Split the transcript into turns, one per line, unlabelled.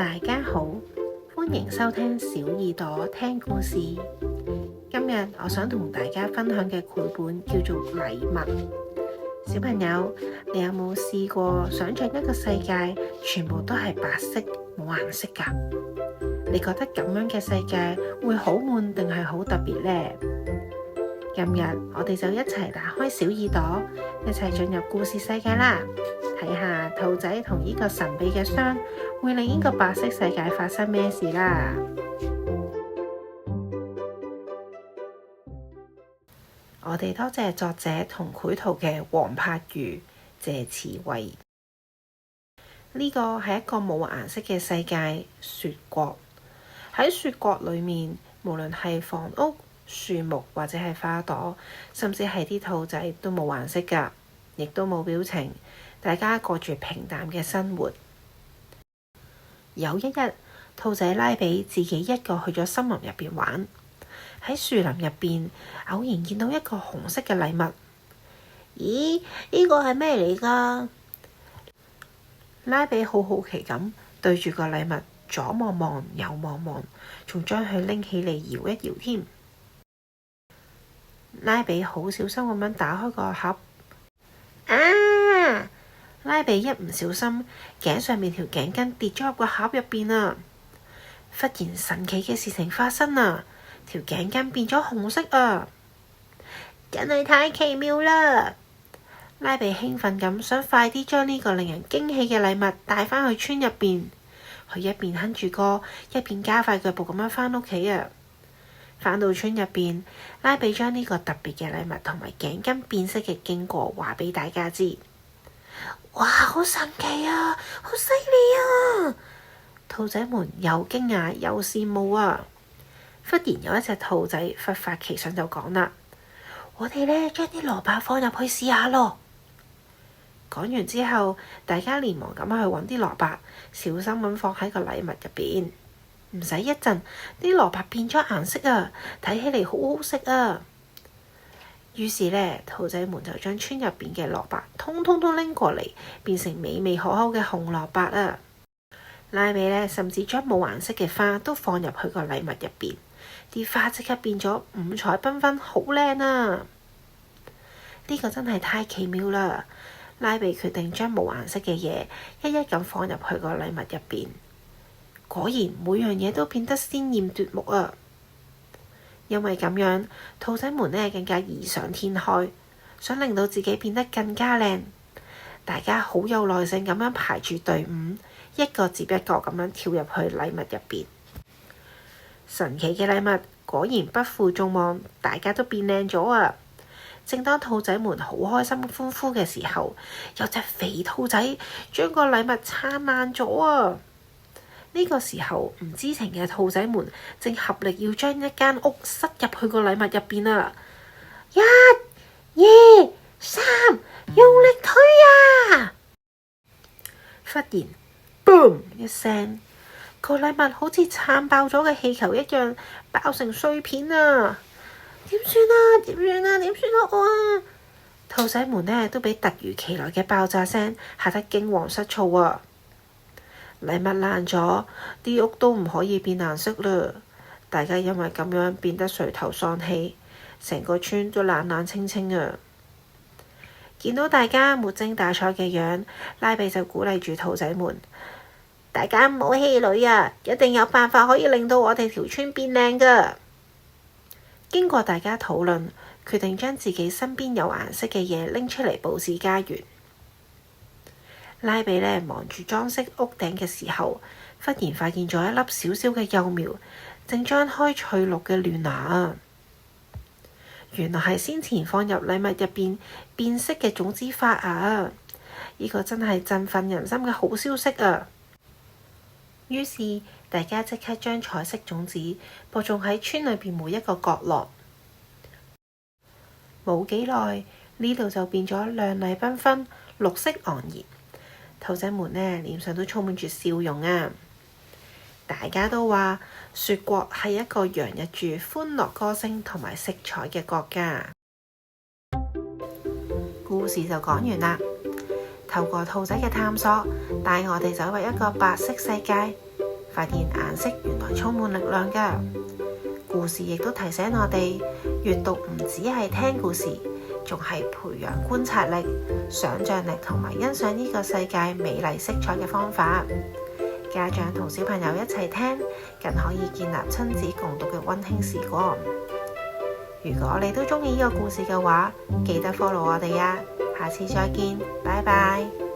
大家好，歡迎收聽小耳朵聽故事。今日我想同大家分享嘅繪本叫做《禮物》。小朋友，你有冇試過想象一個世界全部都係白色冇顏色㗎？你覺得咁樣嘅世界會好悶定係好特別呢？今日我哋就一齊打開小耳朵，一齊進入故事世界啦！睇下兔仔同呢個神秘嘅箱會令呢個白色世界發生咩事啦！我哋多謝作者同繪圖嘅黃柏如、謝慈慧。呢個係一個冇顏色嘅世界——雪國。喺雪國裏面，無論係房屋、樹木或者係花朵，甚至係啲兔仔都冇顏色㗎，亦都冇表情。大家過住平淡嘅生活。有一日，兔仔拉比自己一個去咗森林入邊玩。喺樹林入邊，偶然見到一個紅色嘅禮物。咦？呢個係咩嚟㗎？拉比好好奇咁對住個禮物左望望右望望，仲將佢拎起嚟搖一搖添。拉比好小心咁樣打開個盒。拉比一唔小心，頸上面條頸巾跌咗入個盒入邊啊！忽然神奇嘅事情發生啊！條頸巾變咗紅色啊！真係太奇妙啦！拉比興奮咁想快啲將呢個令人驚喜嘅禮物帶返去村入邊。佢一邊哼住歌，一邊加快腳步咁樣返屋企啊！返到村入邊，拉比將呢個特別嘅禮物同埋頸巾變色嘅經過話俾大家知。哇！好神奇啊！好犀利啊！兔仔們又驚訝又羨慕啊！忽然有一隻兔仔忽發奇想就講啦：我哋呢將啲蘿蔔放入去試下咯！講完之後，大家連忙咁去揾啲蘿蔔，小心咁放喺個禮物入邊。唔使一陣，啲蘿蔔變咗顏色啊！睇起嚟好好食啊！於是呢，兔仔們就將村入邊嘅蘿蔔通通都拎過嚟，變成美味可口嘅紅蘿蔔啊！拉比呢，甚至將冇顏色嘅花都放入去個禮物入邊，啲花即刻變咗五彩繽紛，好靚啊！呢個真係太奇妙啦！拉比決定將冇顏色嘅嘢一一咁放入去個禮物入邊，果然每樣嘢都變得鮮豔奪目啊！因為咁樣，兔仔們呢更加異想天開，想令到自己變得更加靚。大家好有耐性咁樣排住隊伍，一個接一個咁樣跳入去禮物入邊。神奇嘅禮物果然不負眾望，大家都變靚咗啊！正當兔仔們好開心歡呼嘅時候，有隻肥兔仔將個禮物撐爛咗啊！呢個時候，唔知情嘅兔仔們正合力要將一間屋塞入去個禮物入邊啊！1、2、3，用力推啊！忽然 boom 一聲，個禮物好似撐爆咗嘅氣球一樣，爆成碎片啊！點算啊？點算啊？點算我啊？兔仔們呢都俾突如其來嘅爆炸聲嚇得驚惶失措啊！禮物爛咗，啲屋都唔可以變顏色啦。大家因為咁樣變得垂頭喪氣，成個村都冷冷清清啊！見到大家沒精打采嘅樣，拉比就鼓勵住兔仔們：大家唔好氣餒啊！一定有辦法可以令到我哋條村變靚㗎。經過大家討論，決定將自己身邊有顏色嘅嘢拎出嚟佈置家園。拉比呢忙住裝飾屋頂嘅時候，忽然發現咗一粒小小嘅幼苗，正張開翠綠嘅嫩芽啊！原來係先前放入禮物入邊變色嘅種子發芽啊！呢個真係振奮人心嘅好消息啊！於是大家即刻將彩色種子播種喺村裏邊每一個角落。冇幾耐，呢度就變咗亮麗繽紛、綠色盎然。兔仔們呢，臉上都充滿住笑容啊！大家都話雪國係一個洋溢住歡樂歌聲同埋色彩嘅國家。故事就講完啦。透過兔仔嘅探索，帶我哋走入一個白色世界。發現顏色原來充滿力量㗎。故事亦都提醒我哋，閱讀唔只係聽故事，仲係培養觀察力、想像力同埋欣賞呢個世界美麗色彩嘅方法。家長同小朋友一齊聽，更可以建立親子共讀嘅溫馨時光。如果你都鍾意呢個故事嘅話，記得 follow 我哋呀！下次再見，拜拜。